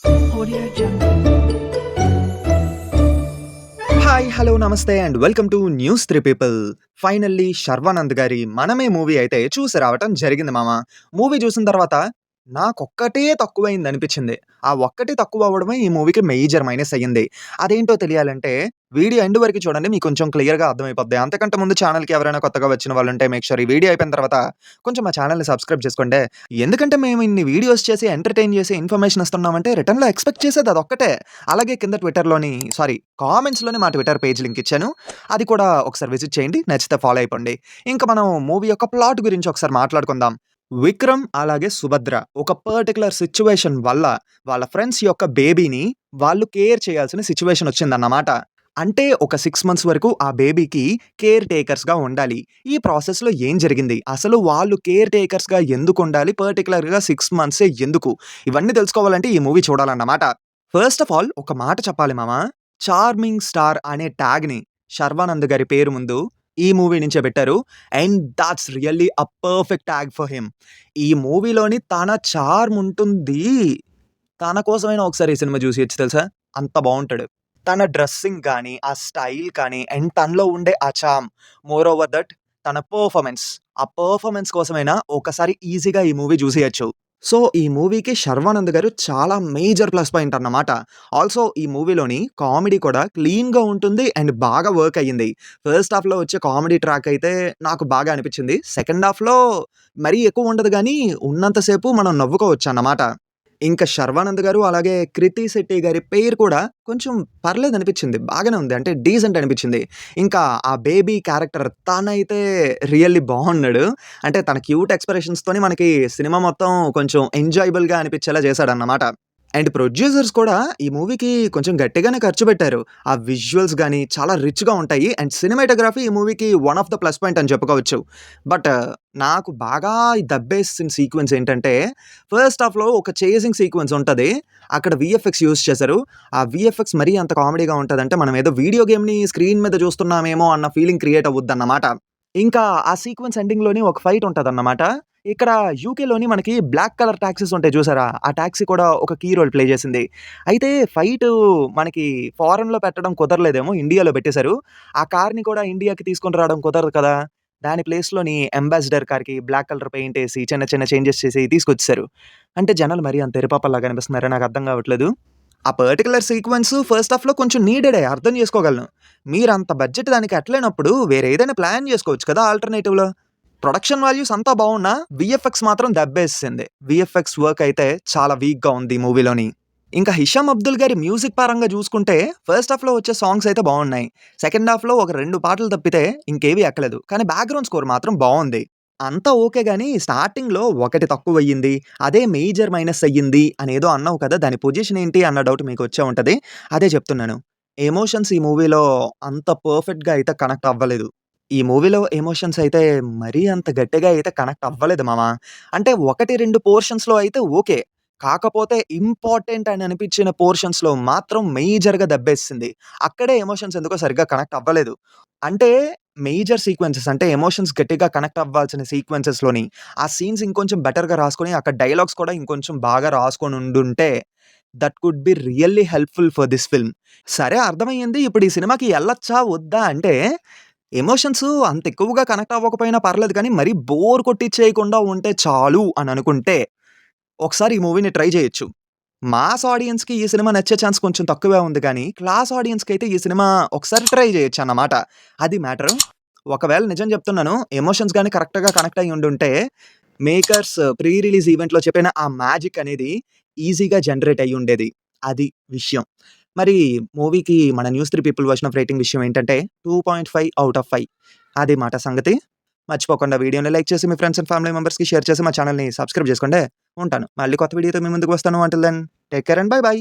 Audio Jungle. Hi hello నమస్తే and welcome to news three people. Finally Sharwanand గారి మనమే movie అయితే చూసి రావటం జరిగింది మామ. మూవీ చూసిన తర్వాత నాకొక్కటే తక్కువైంది అనిపించింది. ఆ ఒక్కటి తక్కువ అవ్వడమే ఈ మూవీకి మేజర్ మైనస్ అయ్యింది. అదేంటో తెలియాలంటే వీడియో ఎండ్ వరకు చూడండి, మీకు కొంచెం క్లియర్‌గా అర్థమైపోద్ది. అంతకంటే ముందు ఛానల్‌కి ఎవరైనా కొత్తగా వచ్చిన వాళ్ళుంటే మేక్ ష్యూర్ ఈ వీడియో అయిపోయిన తర్వాత కొంచెం మా ఛానల్‌ని సబ్స్క్రైబ్ చేసుకోండి. ఎందుకంటే మేము ఇన్ని వీడియోస్ చేసి ఎంటర్‌టైన్ చేసి ఇన్ఫర్మేషన్ ఇస్తున్నామంటే రిటర్న్‌లో ఎక్స్‌పెక్ట్ చేసేది అదొక్కటే. అలాగే కింద కామెంట్స్‌లోని మా ట్విట్టర్ పేజ్ లింక్ ఇచ్చాను. అది కూడా ఒకసారి విజిట్ చేయండి. నచ్చితే ఫాలో అయిపోండి. ఇంక మనం మూవీ యొక్క ప్లాట్ గురించి ఒకసారి మాట్లాడుకుందాం. విక్రమ్ అలాగే సుభద్ర ఒక పర్టిక్యులర్ సిట్యుయేషన్ వల్ల వాళ్ళ ఫ్రెండ్స్ యొక్క బేబీని వాళ్ళు కేర్ చేయాల్సిన సిట్యుయేషన్ వచ్చిందన్నమాట. అంటే ఒక 6 మంత్స్ వరకు ఆ బేబీకి కేర్ టేకర్స్‌గా ఉండాలి. ఈ ప్రాసెస్‌లో ఏం జరిగింది? అసలు వాళ్ళు కేర్ టేకర్స్‌గా ఎందుకుండాలి? పర్టిక్యులర్‌గా 6 మంత్సే ఎందుకు? ఇవన్నీ తెలుసుకోవాలంటే ఈ మూవీ చూడాలన్నమాట. ఫస్ట్ ఆఫ్ ఆల్ ఒక మాట చెప్పాలి మామ. 'చార్మింగ్ స్టార్' అనే ట్యాగ్‌ని శర్వానంద్ గారి పేరు ముందు ఈ మూవీ నుంచే పెట్టారు. And thoughts really a perfect tag for him. ఈ మూవీలోని తన చార్మ్ ఉంటుంది. తన కోసమైనా ఒకసారి ఈ సినిమా చూసేయొచ్చు తెలుసా? అంత బావుంటాడు. తన డ్రెస్సింగ్ గాని, ఆ స్టైల్ కానీ అండ్ తనలో ఉండే ఆ చార్మ్, మోర్ ఓవర్ దట్ తన పెర్ఫార్మన్స్. ఆ పెర్ఫార్మన్స్ కోసమైనా ఒకసారి ఈజీగా ఈ మూవీ చూసేయొచ్చు. సో, ఈ మూవీకి శర్వానంద్ గారు చాలా మేజర్ ప్లస్ పాయింట్ అన్నమాట. ఆల్సో ఈ మూవీలోని కామెడీ కూడా క్లీన్‌గా ఉంటుంది అండ్ బాగా వర్క్ అయ్యింది. ఫస్ట్ హాఫ్‌లో వచ్చే కామెడీ ట్రాక్ అయితే నాకు బాగా అనిపించింది. సెకండ్ హాఫ్‌లో మరీ ఎక్కువ ఉండదు గానీ, ఉన్నంత సేపు మనం నవ్వుకోవచ్చన్నమాట. ఇంకా 'శర్వానంద్' గారు, అలాగే 'కృతి శెట్టి' గారి పేరు కూడా కొంచెం పర్లేదనిపిచ్చింది. బాగానే ఉంది. అంటే డీసెంట్ అనిపిచ్చింది. ఇంకా ఆ బేబీ క్యారెక్టర్ తనైతే రియల్లీ బాగున్నాడు. అంటే తన క్యూట్ ఎక్స్‌ప్రెషన్స్‌తోని మనకి సినిమా మొత్తం కొంచెం ఎంజాయబుల్‌గా అనిపిచ్చేలా చేశాడన్నమాట. అండ్ ప్రొడ్యూసర్స్ కూడా ఈ మూవీకి కొంచెం గట్టిగానే ఖర్చు పెట్టారు. ఆ విజువల్స్ గాని చాలా రిచ్‌గా ఉంటాయి. అండ్ సినిమాటోగ్రఫీ ఈ మూవీకి one of the plus point అని చెప్పుకోవచ్చు. బట్ నాకు బాగా దబ్బేసిన సీక్వెన్స్ ఏంటంటే, ఫస్ట్ హాఫ్‌లో ఒక చేసింగ్ సీక్వెన్స్ ఉంటది. అక్కడ వీఎఫ్ఎక్స్ యూజ్ చేశారు. ఆ వీఎఫ్ఎక్స్ మరీ అంత కామెడీగా ఉంటదంటే, మనం ఏదో వీడియో గేమ్‌ని స్క్రీన్ మీద చూస్తున్నామేమో అన్న ఫీలింగ్ క్రియేట్ అవుద్దన్నమాట. ఇంకా ఆ సీక్వెన్స్ ఎండింగ్‌లోని ఒక ఫైట్ ఉంటదన్నమాట. ఇక్కడ యూకేలోని మనకి బ్లాక్ కలర్ టాక్సీస్ ఉంటాయి చూసారా? ఆ టాక్సీ కూడా ఒక కీ రోల్ ప్లే చేసింది. అయితే ఫైటు మనకి ఫారెన్‌లో పెట్టడం కుదరలేదేమో, ఇండియాలో పెట్టేశారు. ఆ కార్‌ని కూడా ఇండియాకి తీసుకొని రావడం కుదరదు కదా! దాని ప్లేస్‌లోని అంబాసిడర్ కార్‌కి బ్లాక్ కలర్ పెయింట్ ఏసి చిన్న చిన్న చేంజెస్ చేసి తీసుకొచ్చేసారు. అంటే జనాలు మరీ అంత ఎర్రిపాపల్లాగా కనిపిస్తున్నారా? నాకు అర్థం కావట్లేదు. ఆ పర్టిక్యులర్ సీక్వెన్స్ ఫస్ట్ హాఫ్‌లో కొంచెం నీడెడే, అర్థం చేసుకోగలను. మీరంత బడ్జెట్ దానికి ఎట్లేనప్పుడు వేరే ఏదైనా ప్లాన్ చేసుకోవచ్చు కదా ఆల్టర్‌నేటివ్‌లో. ప్రొడక్షన్ వాల్యూస్ అంతా బావున్నా, వీఎఫ్ఎక్స్ మాత్రం దెబ్బేసేసింది. వీఎఫ్ఎక్స్ వర్క్ అయితే చాలా వీక్‌గా ఉంది ఈ మూవీలోని. ఇంకా 'హిషామ్ అబ్దుల్' గారి మ్యూజిక్ పరంగా చూసుకుంటే, ఫస్ట్ హాఫ్‌లో వచ్చే సాంగ్స్ అయితే బావున్నాయి. సెకండ్ హాఫ్‌లో ఒక 2 పాటలు తప్పితే ఇంకేవి ఎక్కలేదు. కానీ బ్యాక్‌గ్రౌండ్ స్కోర్ మాత్రం బావుంది. అంతా ఓకే గానీ, స్టార్టింగ్‌లో ఒకటి తక్కువయ్యింది. అదే మేజర్ మైనస్ అయ్యింది అనేదో అన్నావు కదా! దాని పొజిషన్ ఏంటి అన్న డౌట్ మీకొచ్చే ఉంటది. అదే చెప్తున్నాను. ఎమోషన్స్ ఈ మూవీలో అంత పర్ఫెక్ట్‌గా అయితే కనెక్ట్ అవ్వలేదు. ఈ మూవీలో ఎమోషన్స్ అయితే మరీ అంత గట్టిగా అయితే కనెక్ట్ అవ్వలేదు మామ. అంటే 1, 2 పోర్షన్స్‌లో అయితే ఓకే. కాకపోతే ఇంపార్టెంట్ అని అనిపించిన పోర్షన్స్‌లో మాత్రం మేజర్‌గా దెబ్బేసింది. అక్కడే ఎమోషన్స్ ఎందుకో సరిగ్గా కనెక్ట్ అవ్వలేదు. అంటే మేజర్ సీక్వెన్సెస్ అంటే ఎమోషన్స్ గట్టిగా కనెక్ట్ అవ్వాల్సిన సీక్వెన్సెస్‌లోని ఆ సీన్స్ ఇంకొంచెం బెటర్‌గా రాసుకొని, అక్కడ డైలాగ్స్ కూడా ఇంకొంచెం బాగా రాసుకొని ఉండుంటే that could be really helpful for this film. సరే అర్థమయ్యింది. ఇప్పుడు ఈ సినిమాకి ఎళ్ళొచ్చా? వద్దా? అంటే ఎమోషన్స్ అంత ఎక్కువగా కనెక్ట్ అవ్వకపోయినా పర్లేదు కానీ, మరీ బోర్ కొట్టిచ్చేయకుండా ఉంటే చాలు అని అనుకుంటే, ఒకసారి ఈ మూవీని ట్రై చేయొచ్చు. మాస్ ఆడియన్స్‌కి ఈ సినిమా నచ్చే ఛాన్స్ కొంచెం తక్కువే ఉంది గానీ, క్లాస్ ఆడియన్స్‌కైతే ఈ సినిమా ఒకసారి ట్రై చేయొచ్చన్నమాట. అది మ్యాటరు. ఒకవేళ నిజం చెప్తున్నాను, ఎమోషన్స్ గాని కరెక్ట్‌గా కనెక్ట్ అయ్యి ఉండుంటే, మేకర్స్ ప్రీ రిలీజ్ ఈవెంట్‌లో చెప్పిన ఆ మ్యాజిక్ అనేది ఈజీగా జనరేట్ అయ్యి ఉండేది. అది విషయం. మరి మూవీకి మన 'news three people' version of rating విషయం ఏంటంటే 2.5 ఔట్ ఆఫ్ 5 అది మాట సంగతి. మర్చిపోకుండా వీడియోని లైక్ చేసి మీ ఫ్రెండ్స్ అండ్ ఫ్యామిలీ మెంబర్స్‌కి షేర్ చేసి మా ఛానెల్‌ని సబ్స్క్రైబ్ చేసుకోండి. ఉంటాను. మళ్ళీ కొత్త వీడియోతో మీ ముందుకు వస్తాను. Until then take care and bye by.